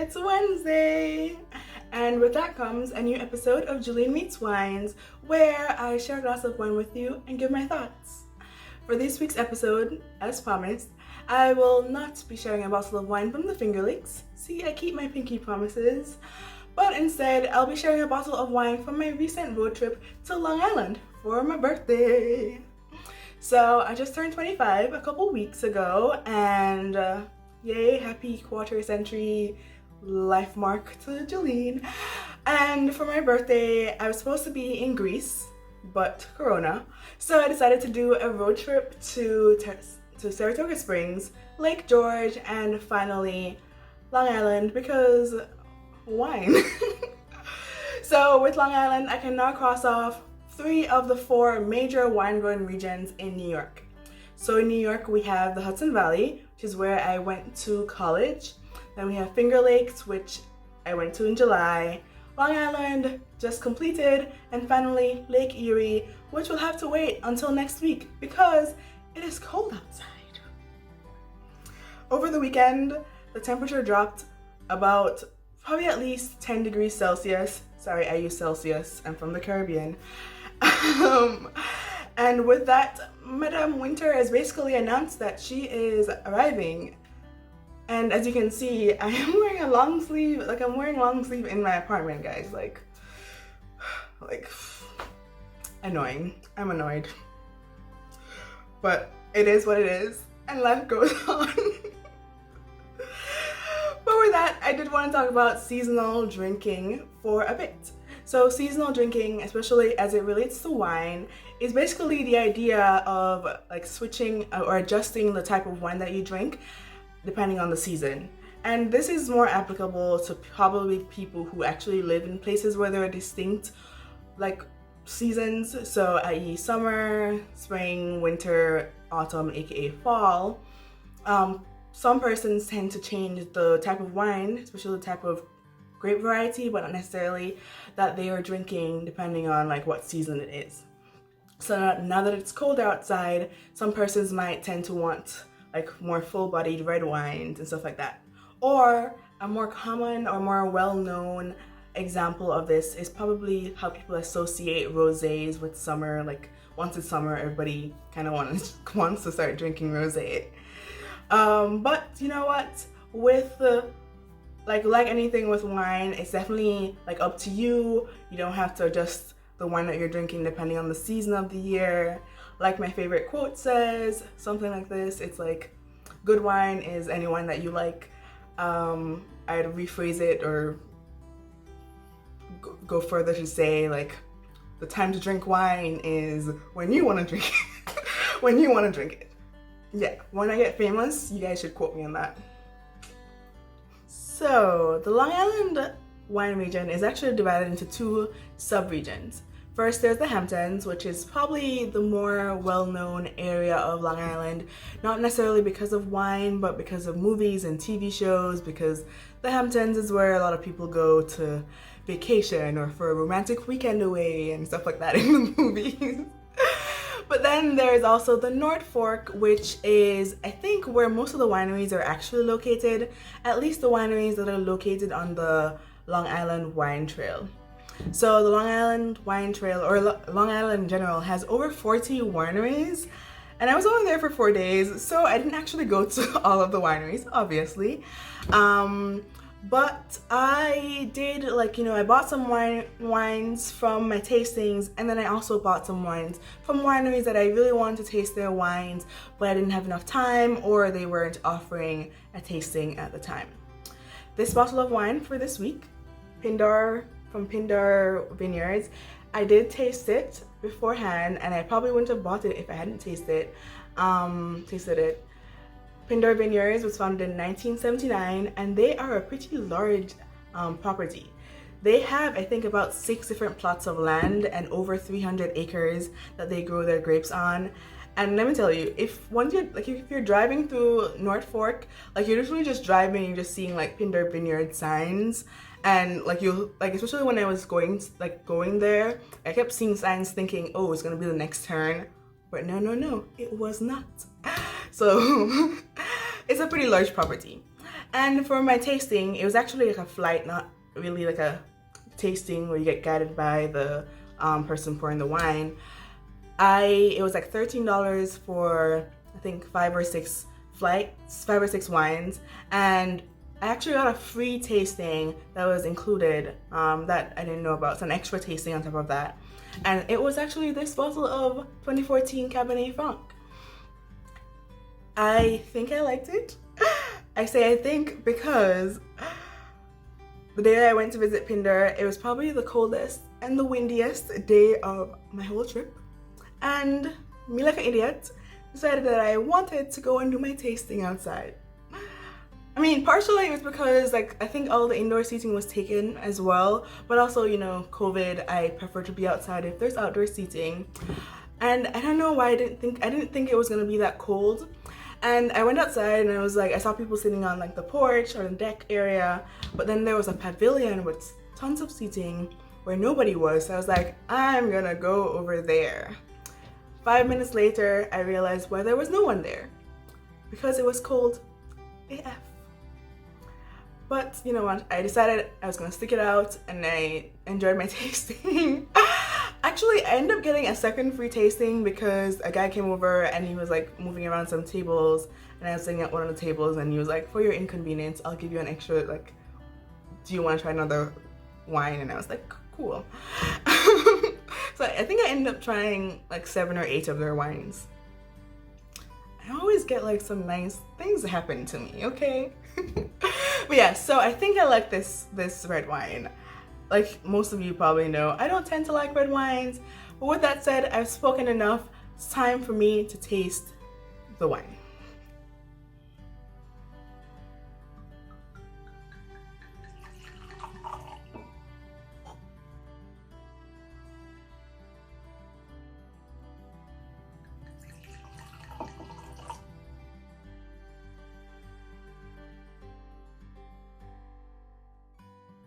It's Wednesday! And with that comes a new episode of Julian Meets Wines, where I share a glass of wine with you and give my thoughts. For this week's episode, as promised, I will not be sharing a bottle of wine from the Finger Lakes. See, I keep my pinky promises. But instead, I'll be sharing a bottle of wine from my recent road trip to Long Island for my birthday. So I just turned 25 a couple weeks ago, and yay, happy quarter century life mark to Jolene. And for my birthday, I was supposed to be in Greece, but Corona. So I decided to do a road trip to Saratoga Springs, Lake George, and finally Long Island, because wine. So with Long Island, I can now cross off 3 of the 4 major wine growing regions in New York. So in New York, we have the Hudson Valley, which is where I went to college. Then we have Finger Lakes, which I went to in July. Long Island, just completed. And finally, Lake Erie, which will have to wait until next week because it is cold outside. Over the weekend, the temperature dropped about probably at least 10 degrees Celsius. Sorry, I use Celsius. I'm from the Caribbean. And with that, Madame Winter has basically announced that she is arriving. And as you can see, I am wearing a long sleeve, I'm wearing long sleeve in my apartment, guys. Like, annoying. I'm annoyed. But it is what it is, and life goes on. But with that, I did want to talk about seasonal drinking for a bit. So seasonal drinking, especially as it relates to wine, is basically the idea of like switching or adjusting the type of wine that you drink depending on the season. And this is more applicable to probably people who actually live in places where there are distinct like seasons, so i.e. summer, spring, winter, autumn, aka fall. Some persons tend to change the type of wine, especially the type of grape variety, but not necessarily that they are drinking depending on like what season it is. So now that it's cold outside, some persons might tend to want like more full-bodied red wines and stuff like that. Or a more common or more well-known example of this is probably how people associate rosés with summer. Like once it's summer, everybody kind of wants to start drinking rosé. But you know what? With like anything with wine, it's definitely like up to you. You don't have to adjust the wine that you're drinking depending on the season of the year. Like my favorite quote says, something like this. It's like, good wine is any wine that you like. I'd rephrase it or go further to say like, the time to drink wine is when you want to drink it. When you want to drink it. Yeah, when I get famous, you guys should quote me on that. So the Long Island wine region is actually divided into 2 sub-regions. First, there's the Hamptons, which is probably the more well-known area of Long Island, not necessarily because of wine, but because of movies and TV shows, because the Hamptons is where a lot of people go to vacation or for a romantic weekend away and stuff like that in the movies. But then there's also the North Fork, which is, I think, where most of the wineries are actually located, at least the wineries that are located on the Long Island Wine Trail. So the Long Island Wine Trail, or Long Island in general, has over 40 wineries, and I was only there for 4 days, so I didn't actually go to all of the wineries, obviously. But I did, I bought some wines from my tastings, and then I also bought some wines from wineries that I really wanted to taste their wines, but I didn't have enough time, or they weren't offering a tasting at the time. This bottle of wine for this week, from Pindar Vineyards, I did taste it beforehand, and I probably wouldn't have bought it if I hadn't tasted it. Pindar Vineyards was founded in 1979, and they are a pretty large property. They have, I think, about 6 different plots of land and over 300 acres that they grow their grapes on. And let me tell you, if you're driving through North Fork, you're literally just driving and just seeing Pindar Vineyard signs, and especially when I was going there, I kept seeing signs thinking, oh, it's gonna be the next turn, but no, it was not. So it's a pretty large property. And for my tasting, it was actually like a flight, not really like a tasting where you get guided by the person pouring the wine. It was like $13 for I think 5 or 6 wines, and I actually got a free tasting that was included that I didn't know about. So an extra tasting on top of that, and it was actually this bottle of 2014 Cabernet Franc. I think I liked it. I say I think because the day that I went to visit Pindar, it was probably the coldest and the windiest day of my whole trip. And me, like an idiot, decided that I wanted to go and do my tasting outside. I mean, partially it was because like I think all the indoor seating was taken as well, but also, you know, COVID, I prefer to be outside if there's outdoor seating. And I don't know why I didn't think it was gonna be that cold. And I went outside and I was like, I saw people sitting on like the porch or the deck area, but then there was a pavilion with tons of seating where nobody was. So I was like, I'm gonna go over there. 5 minutes later, I realized why there was no one there. Because it was cold AF. But you know what? I decided I was gonna stick it out and I enjoyed my tasting. Actually, I ended up getting a second free tasting because a guy came over and he was like moving around some tables, and I was sitting at one of the tables and he was like, for your inconvenience, I'll give you an extra, like, do you want to try another wine? And I was like, cool. So I think I ended up trying like 7 or 8 of their wines. I always get like some nice things happen to me, okay? But yeah, so I think I like this red wine. Like most of you probably know, I don't tend to like red wines. But with that said, I've spoken enough. It's time for me to taste the wine.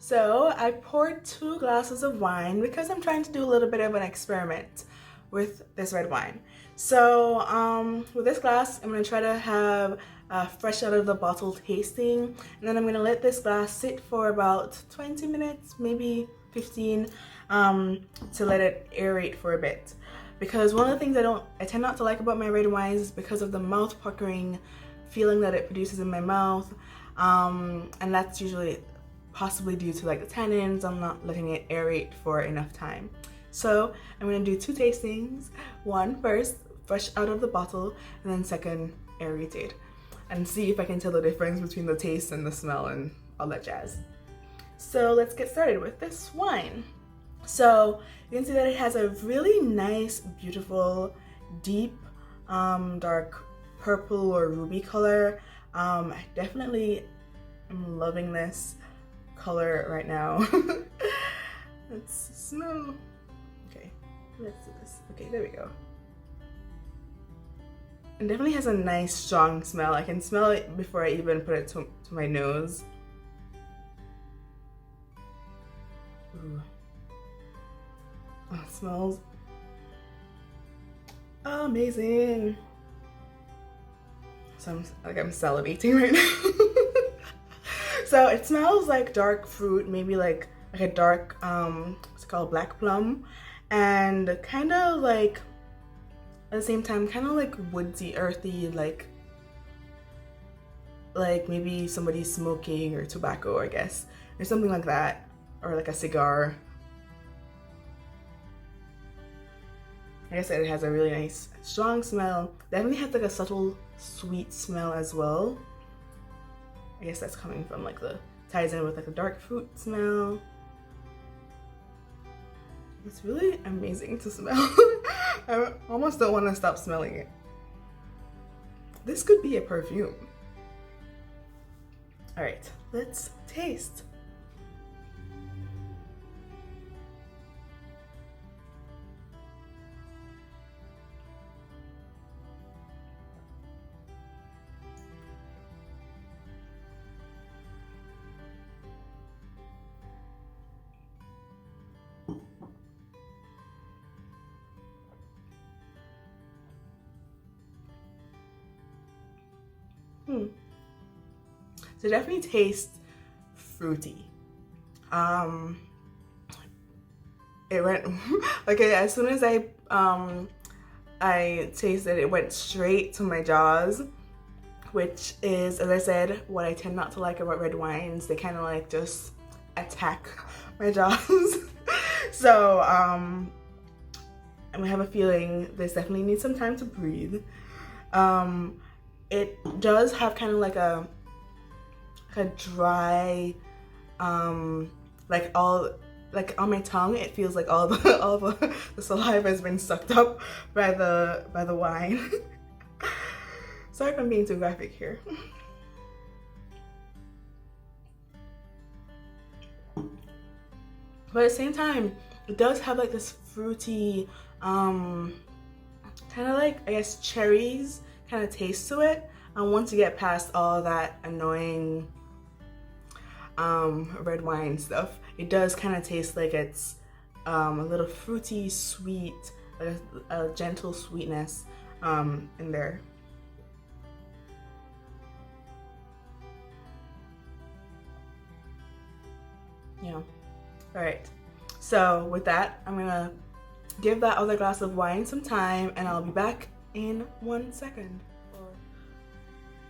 So I poured 2 glasses of wine because I'm trying to do a little bit of an experiment with this red wine. So with this glass, I'm gonna try to have a fresh out of the bottle tasting, and then I'm gonna let this glass sit for about 20 minutes, maybe 15, to let it aerate for a bit. Because one of the things I tend not to like about my red wines is because of the mouth puckering feeling that it produces in my mouth, and that's usually possibly due to like the tannins. I'm not letting it aerate for enough time. So I'm gonna do 2 tastings. One first, fresh out of the bottle, and then second, aerated, and see if I can tell the difference between the taste and the smell and all that jazz. So let's get started with this wine. So you can see that it has a really nice, beautiful, deep, dark purple or ruby color. I definitely am loving this color right now. Let's smell. Okay, let's do this. Okay, there we go. It definitely has a nice strong smell. I can smell it before I even put it to my nose. Ooh. Oh, it smells amazing. So I'm salivating right now. So it smells like dark fruit, maybe like a dark what's it called, black plum, and kind of like at the same time kind of like woodsy, earthy, like maybe somebody smoking or tobacco, I guess, or something like that, or like a cigar. Like I said, it has a really nice strong smell. Definitely has like a subtle sweet smell as well. I guess that's coming from like ties in with like a dark fruit smell. It's really amazing to smell. I almost don't want to stop smelling it. This could be a perfume. All right, let's taste. So it definitely tastes fruity. It went okay, as soon as I tasted it, it went straight to my jaws, which is, as I said, what I tend not to like about red wines. They kind of like just attack my jaws. So I have a feeling this definitely needs some time to breathe. It does have kind of like a dry, like on my tongue, it feels like all the saliva has been sucked up by the wine. Sorry if I'm being too graphic here. But at the same time, it does have like this fruity, kind of like, I guess, cherries kind of taste to it. And once you get past all that annoying red wine stuff, it does kind of taste like it's a little fruity, sweet, like a gentle sweetness in there. Yeah. All right. So with that, I'm gonna give that other glass of wine some time, and I'll be back in 1 second.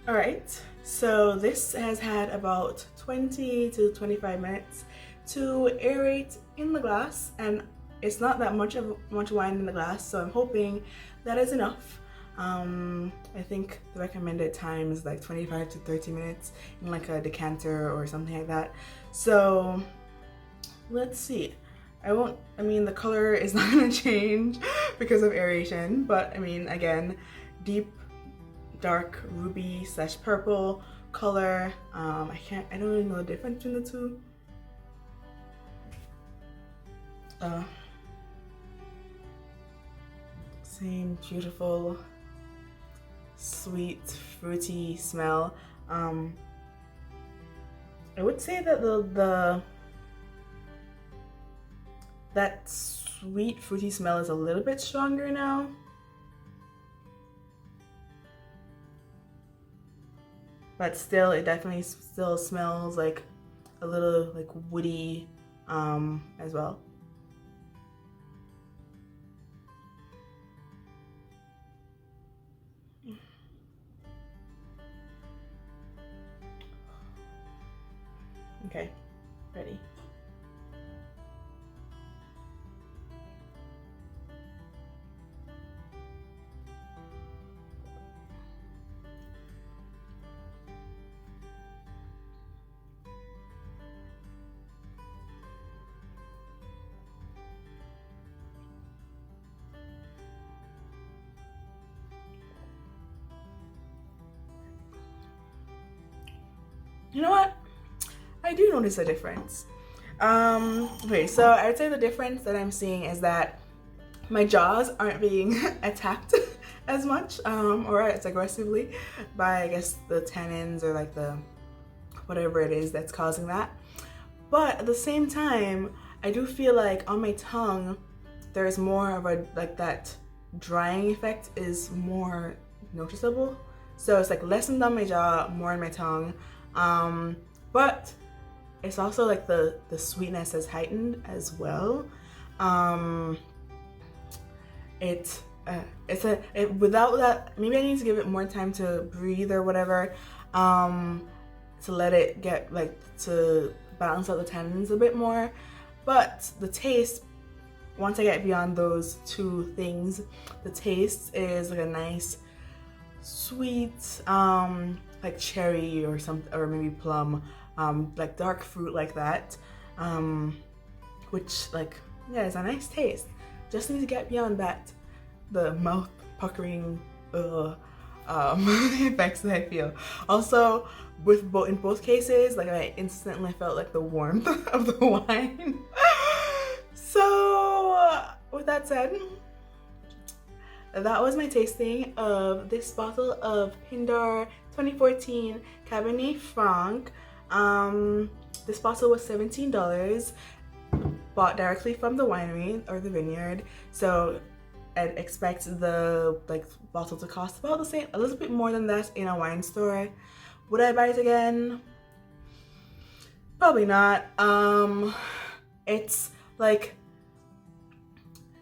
All right. So this has had about 20 to 25 minutes to aerate in the glass, and it's not that much wine in the glass, so I'm hoping that is enough. I think the recommended time is like 25 to 30 minutes in like a decanter or something like that. So let's see. I mean, the color is not gonna change because of aeration, but I mean, again, deep, dark ruby / purple color. I don't really know the difference between the two. Same beautiful, sweet, fruity smell. I would say that that sweet, fruity smell is a little bit stronger now. But still, it definitely still smells like a little like woody as well. Okay, ready. You know what? I do notice a difference. Okay, so I'd say the difference that I'm seeing is that my jaws aren't being attacked as much or as aggressively by, I guess, the tannins or like the whatever it is that's causing that. But at the same time, I do feel like on my tongue there's more of a like that drying effect is more noticeable. So it's like lessened on my jaw, more on my tongue. But it's also like the sweetness is heightened as well. Without that, maybe I need to give it more time to breathe or whatever, to let it get like to balance out the tannins a bit more. But the taste, once I get beyond those two things, the taste is like a nice sweet, like cherry or maybe plum, like dark fruit like that, which like, yeah, it's a nice taste. Just need to get beyond that, the mouth puckering effects that I feel. Also, in both cases, like I instantly felt like the warmth of the wine. So with that said, that was my tasting of this bottle of Pindar 2014 Cabernet Franc. This bottle was $17, bought directly from the winery or the vineyard. So I'd expect the bottle to cost about the same, a little bit more than that in a wine store. Would I buy it again? Probably not. It's like,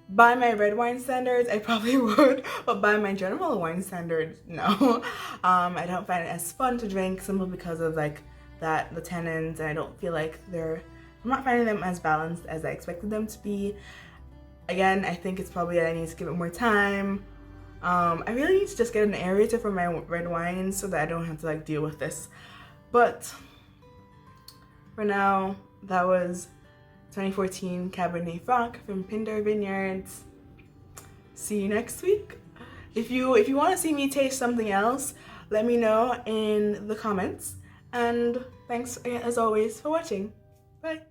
by my red wine standards, I probably would, but by my general wine standards, no. I don't find it as fun to drink simply because of like the tannins, and I don't feel like I'm not finding them as balanced as I expected them to be. Again, I think it's probably that I need to give it more time. I really need to just get an aerator for my red wines so that I don't have to like deal with this. But for now, that was 2014 Cabernet Franc from Pindar Vineyards. See you next week. If you want to see me taste something else, let me know in the comments. And thanks as always for watching. Bye.